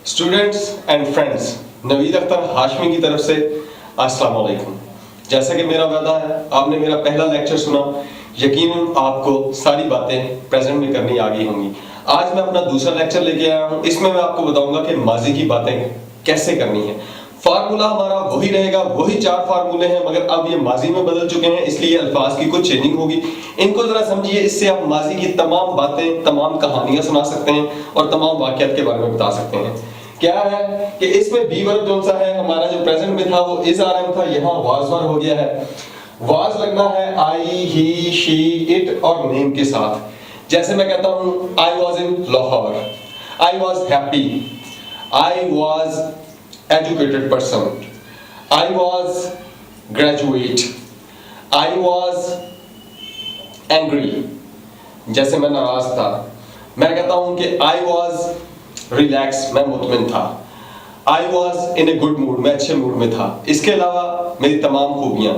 Students and friends, Naveed Akhtar Hashmi की तरफ से अस्सलाम वालेकुम। जैसा कि मेरा वादा है, आपने मेरा पहला लेक्चर सुना, यकीनन आपको सारी बातें प्रेजेंट में करनी आ गई होंगी। आज मैं अपना दूसरा लेक्चर लेके आया हूँ। इसमें मैं आपको बताऊंगा कि माजी की बातें कैसे करनी है। फार्मूला हमारा वही रहेगा, वही 4 फार्मूले हैं, मगर अब ये माजी में बदल चुके हैं, इसलिए अल्फाज की कुछ चेंजिंग होगी। इनको जरा समझिए, इससे आप माजी की तमाम बातें, तमाम कहानियां सुना सकते हैं और तमाम वाकयात के बारे में बता सकते हैं। क्या है कि इसमें बी वर्ब जो सा है हमारा, जो प्रेजेंट में था वो इज आरएम था, यहाँ वाज वर्ब हो गया है। वाज लगना है आई, ही, शी, इट और नेम के साथ। जैसे मैं कहता हूं I was in Lahore, I was happy, I was educated person, I was graduate, I was angry। जैसे मैं नाराज था, मैं कहता हूं कि I was relaxed, मैं मुतमिन था। I was in a good mood, मैं अच्छे मूड में था। इसके अलावा मेरी तमाम खूबियां,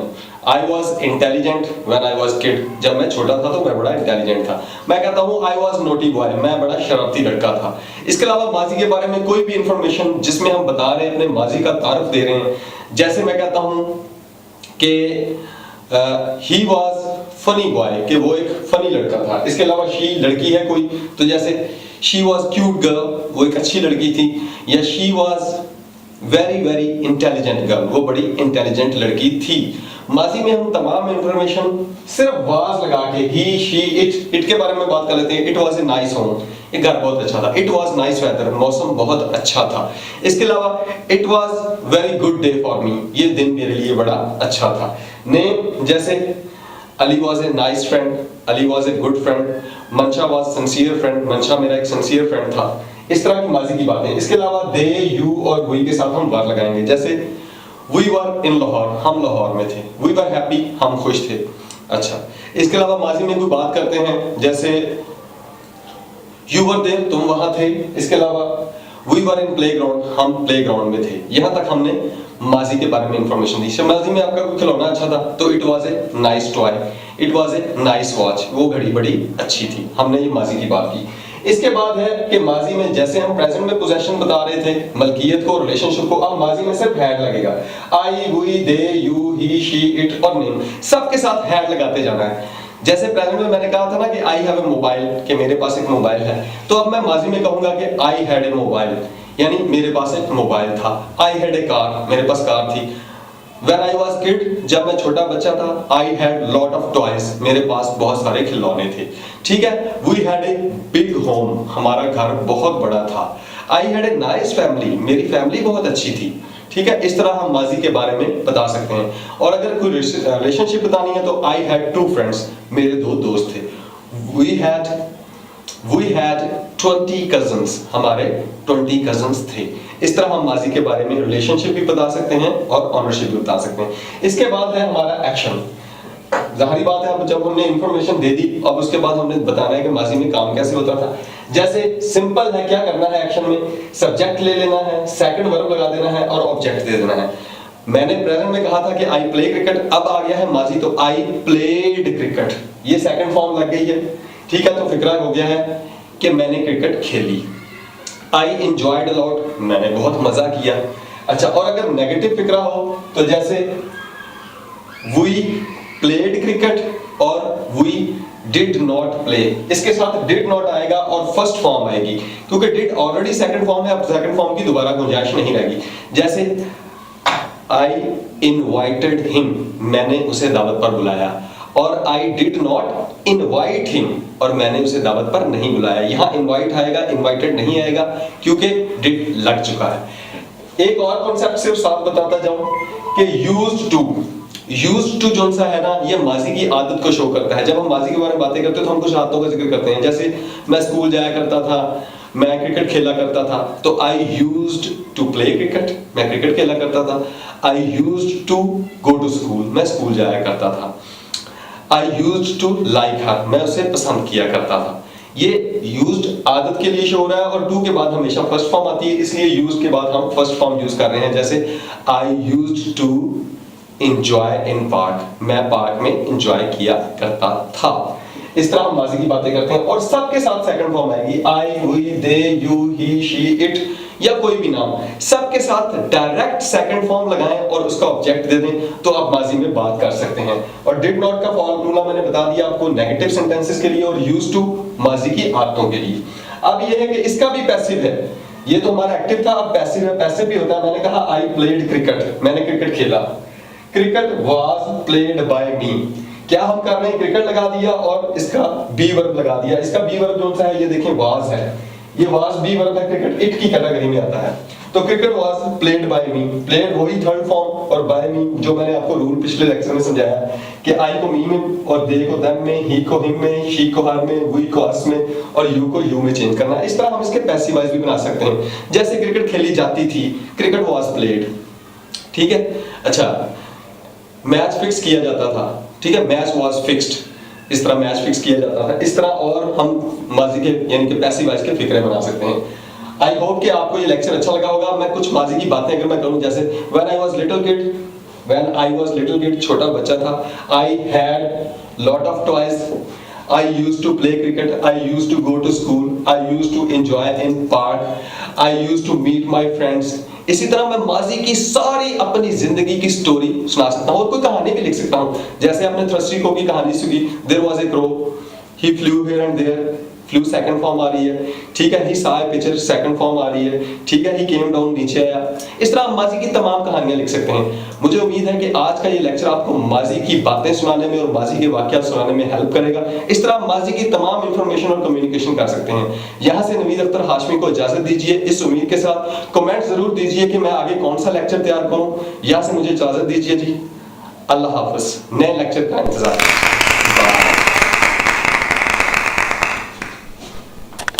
I was intelligent when I was kid, जब मैं छोटा था तो मैं बड़ा इंटेलिजेंट था। मैं कहता हूँ I was naughty boy, मैं बड़ा शरारती लड़का था। इसके अलावा माजी के बारे में कोई भी इंफॉर्मेशन जिसमें हम बता रहे हैं, अपने माजी का तारुफ दे रहे हैं। जैसे मैं कहता हूँ कि he was funny boy, कि वो एक फनी लड़का था। इसके अलावा she लड़की है कोई, तो जैसे she was cute girl, वो एक अच्छी लड़की थी। या she was very very intelligent girl, वो बड़ी इंटेलिजेंट लड़की थी। माजी में हम तमाम इंफॉर्मेशन सिर्फ वाज लगा के ही, शी, इट के बारे में बात कर लेते हैं। It was a nice home, एक घर बहुत अच्छा था। इट वाज नाइस वेदर, मौसम बहुत अच्छा था। इसके अलावा it was very good day for me, ये दिन मेरे लिए बड़ा अच्छा था। नेम जैसे Ali was a nice friend, Ali was a good friend, मंशा वाज सिंसियर फ्रेंड, मंशा मेरा एक सिंसियर फ्रेंड था। इस तरह की माजी की बातें। इसके अलावा दे, यू और वी के साथ हम वर लगाएंगे। जैसे We were in लाहौर, हम लाहौर में थे। We were happy, हम खुश थे। अच्छा, इसके अलावा माजी में कोई बात करते हैं, जैसे you were there, तुम वहां थे। इसके अलावा we were in playground, हम प्लेग्राउंड में थे। यहां तक हमने माजी के बारे में इंफॉर्मेशन दी। माजी में आपका कोई खिलौना अच्छा था तो it was a nice toy, it was a nice watch, वो घड़ी बड़ी अच्छी थी। हमने ये माजी की बात की। इसके बाद है कि माजी में जैसे हम प्रेजेंट में पोजेशन बता रहे थे, मलकियत को, रिलेशनशिप को, अब माजी में सिर्फ हैड लगेगा। I, we, they, you, he, she, it और नेम, सबके साथ हैड लगाते जाना है। जैसे प्रेजेंट में मैंने कहा था ना कि आई हैव ए मोबाइल, कि मेरे पास एक मोबाइल है, तो अब मैं माजी में कहूंगा कि आई हैड ए मोबाइल, यानी मेरे पास एक मोबाइल था। आई हैड ए कार, मेरे पास कार थी। When I was kid, जब मैं छोटा बच्चा था, I had lot of toys, मेरे पास बहुत सारे खिलौने थे। ठीक है, We had a big home, हमारा घर बहुत बड़ा था। I had a nice family, मेरी फैमिली बहुत अच्छी थी। ठीक है, इस तरह हम माजी के बारे में बता सकते हैं। और अगर कोई रिलेशनशिप बतानी है तो I had 2 friends, मेरे 2 दोस्त थे। We had 20 cousins, हमारे 20 cousins थे। इस तरह हम माजी के बारे में रिलेशनशिप भी बता सकते हैं और ऑनरशिप भी बता सकते हैं। इसके बाद है हमारा एक्शन। जाहिर बात है, अब जब हमने इंफॉर्मेशन दे दी, अब उसके बाद हमने बताना है कि माजी में काम कैसे होता था। जैसे सिंपल है, क्या करना है एक्शन में, सब्जेक्ट ले लेना है, सेकंड वर्ब लगा देना है और ऑब्जेक्ट दे देना है। मैंने प्रेजेंट में कहा था कि आई प्ले क्रिकेट, अब आ गया है माजी, तो आई प्लेड क्रिकेट, ये सेकंड फॉर्म लग गई है। ठीक है, तो फिक्रा हो गया है कि मैंने क्रिकेट खेली। आई एंजॉयड अ लॉट, मैंने बहुत मजा किया। अच्छा, और अगर नेगेटिव फिक्रा हो तो जैसे वी प्लेड क्रिकेट और वी डिड नॉट प्ले, इसके साथ डिड नॉट आएगा और फर्स्ट फॉर्म आएगी, क्योंकि डिड ऑलरेडी सेकंड फॉर्म है, अब सेकंड फॉर्म की दोबारा गुंजाइश नहीं रहेगी। जैसे आई इनवाइटेड हिम, मैंने उसे दावत पर बुलाया, और I did not invite him, और मैंने उसे दावत पर नहीं बुलाया। यहां इनवाइट आएगा, इनवाइटेड नहीं आएगा, क्योंकि डिड लग चुका है। एक और कॉन्सेप्ट सिर्फ साथ बताता जाऊं कि यूज्ड टू जो सा है ना, ये माजी की आदत को शो करता है। जब हम माजी के बारे में बातें करते हैं तो हम कुछ आदतों का जिक्र करते हैं। जैसे मैं स्कूल जाया करता था, मैं क्रिकेट खेला करता था, तो I used to play cricket, मैं क्रिकेट खेला करता था। I used to go to school, मैं स्कूल जाया करता था। I used to like her, मैं उसे पसंद किया करता था। ये used आदत के लिए शो हो रहा है, और to के बाद हमेशा फर्स्ट फॉर्म आती है, इसलिए use के बाद हम फर्स्ट फॉर्म यूज कर रहे हैं। जैसे I used to enjoy in park, मैं पार्क में enjoy किया करता था। इस तरह हम माजी की बातें करते हैं और सबके साथ सेकंड फॉर्म आएगी। I, we, they, you, he, she, it, या कोई भी नाम, सबके साथ डायरेक्ट सेकंड फॉर्म लगाएं और उसका ऑब्जेक्ट दे दें तो आप माजी में बात कर सकते हैं। और डिड नॉट का फॉर्मूला मैंने बता दिया आपको नेगेटिव सेंटेंसेस के लिए और यूज्ड टू माजी की आदतों के लिए। अब ये है कि इसका भी पैसिव है, ये तो हमारा एक्टिव था, अब पैसिव है। पैसिव भी होता है, मैंने कहा आई प्लेड क्रिकेट, मैंने क्रिकेट खेला, क्रिकेट वाज प्लेड बाय मी। क्या हम कर रहे हैं, क्रिकेट लगा दिया और इसका बी वर्ब लगा दिया। इसका बी वर्ब जो है ये देखें वाज है, ये वाज बी वर्ब है, क्रिकेट इट की कैटेगरी में आता है। तो cricket was played by me, played वही थर्ड फॉर्म और बाय मी जो मैंने आपको रूल पिछले लेक्चर में समझाया कि आई को मी में और दे को देम में, ही को हिम में, शी को हर में, वी को अस में और यू को यू में चेंज करना है। इस तरह हम इसके पैसिव वॉइस भी बना सकते हैं। जैसे क्रिकेट खेली जाती थी, क्रिकेट वाज प्लेड, ठीक है। अच्छा, मैच फिक्स किया जाता था, ठीक है, मैच वाज फिक्स्ड, इस तरह मैच फिक्स किया जाता था। इस तरह और हम माजी के यानी कि पैसिव वॉइस के फिक्रे बना सकते हैं। आई होप कि आपको ये लेक्चर अच्छा लगा होगा। मैं कुछ माजी की बातें अगर मैं करूं, जैसे when I was little kid, छोटा बच्चा था, I had lot of toys, I used to play cricket, I used to go to school, I used to enjoy in park, I used to meet my friends. इसी तरह मैं माजी की सारी अपनी जिंदगी की स्टोरी सुना सकता हूं और कोई कहानी भी लिख सकता हूं। जैसे आपने थ्रस्टी को की कहानी सुनी, there was a crow, he flew here and there, flew second form आ रही है, ठीक है। He saw a picture second form आ रही है, ठीक है। ही केम डाउन, नीचे आया। इस तरह आप माजी की तमाम कहानियां लिख सकते हैं। मुझे उम्मीद है कि आज का ये लेक्चर आपको माजी की बातें सुनाने में और माजी के वाकयात सुनाने में हेल्प करेगा। इस तरह आप माजी की तमाम इंफॉर्मेशन और कम्युनिकेशन कर सकते हैं। यहाँ से नवीद अख्तर हाशमी को इजाजत दीजिए, इस उम्मीद के साथ कमेंट जरूर दीजिए कि मैं आगे कौन सा लेक्चर तैयार करूं। यहाँ से मुझे इजाजत दीजिए जी, अल्लाह हाफिज, नए लेक्चर का इंतजार।